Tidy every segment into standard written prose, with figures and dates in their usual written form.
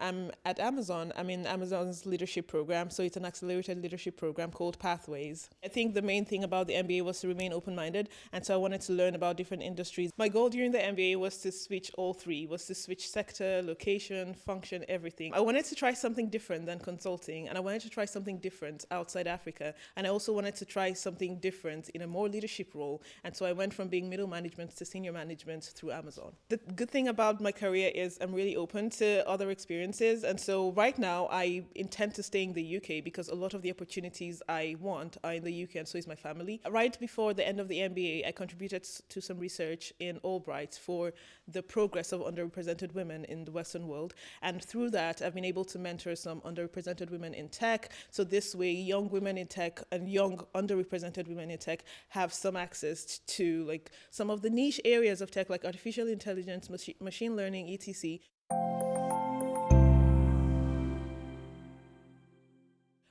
I'm at Amazon. I'm in Amazon's leadership program. So it's an accelerated leadership program called Pathways. I think the main thing about the MBA was to remain open-minded. And so I wanted to learn about different industries. My goal during the MBA was to switch all three, was to switch sector, location, function, everything. I wanted to try something different than consulting. And I wanted to try something different outside Africa. And I also wanted to try something different in a more leadership role. And so I went from being middle management to senior management through Amazon. The good thing about my career is I'm really open to other experiences. And so right now I intend to stay in the UK because a lot of the opportunities I want are in the UK, and so is my family. Right before the end of the MBA, I contributed to some research in Albright for the progress of underrepresented women in the Western world. And through that, I've been able to mentor some underrepresented women in tech. So this way, young women in tech and young underrepresented women in tech have some access to like some of the niche areas of tech, like artificial intelligence, machine learning, etc.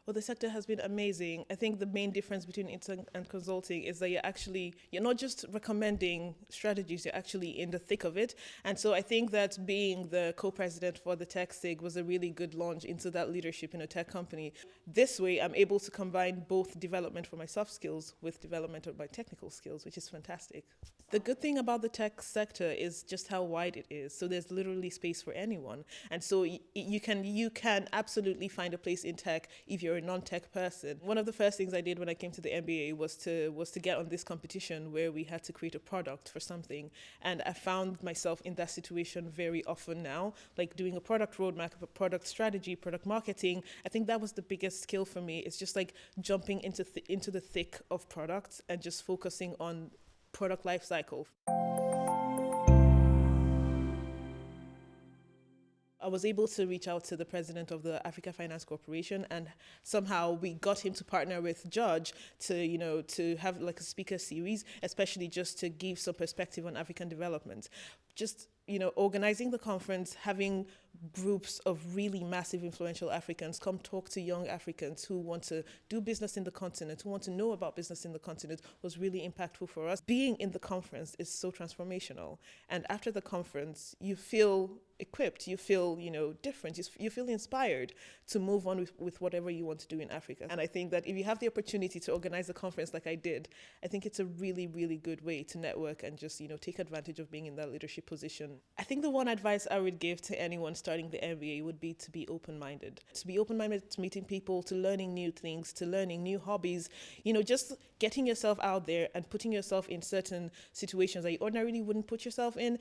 Well, the sector has been amazing. I think the main difference between intern and consulting is that you're not just recommending strategies, you're actually in the thick of it. And so I think that being the co-president for the Tech SIG was a really good launch into that leadership in a tech company. This way, I'm able to combine both development for my soft skills with development of my technical skills, which is fantastic. The good thing about the tech sector is just how wide it is. So there's literally space for anyone. And so you can absolutely find a place in tech if you're a non-tech person. One of the first things I did when I came to the MBA was to get on this competition where we had to create a product for something. And I found myself in that situation very often now, like doing a product roadmap, a product strategy, product marketing. I think that was the biggest skill for me. It's just like jumping into the thick of products and just focusing on product life cycle. I was able to reach out to the president of the Africa Finance Corporation, and somehow we got him to partner with Judge to have like a speaker series, especially just to give some perspective on African development. Just organizing the conference, having groups of really massive influential Africans come talk to young Africans who want to do business in the continent, who want to know about business in the continent, was really impactful for us. Being in the conference is so transformational. And after the conference, you feel equipped, you feel different, you feel inspired to move on with whatever you want to do in Africa. And I think that if you have the opportunity to organize a conference like I did, I think it's a really, really good way to network and just take advantage of being in that leadership position. I think the one advice I would give to anyone starting the MBA would be to be open-minded. To be open-minded to meeting people, to learning new things, to learning new hobbies, just getting yourself out there and putting yourself in certain situations that you ordinarily wouldn't put yourself in.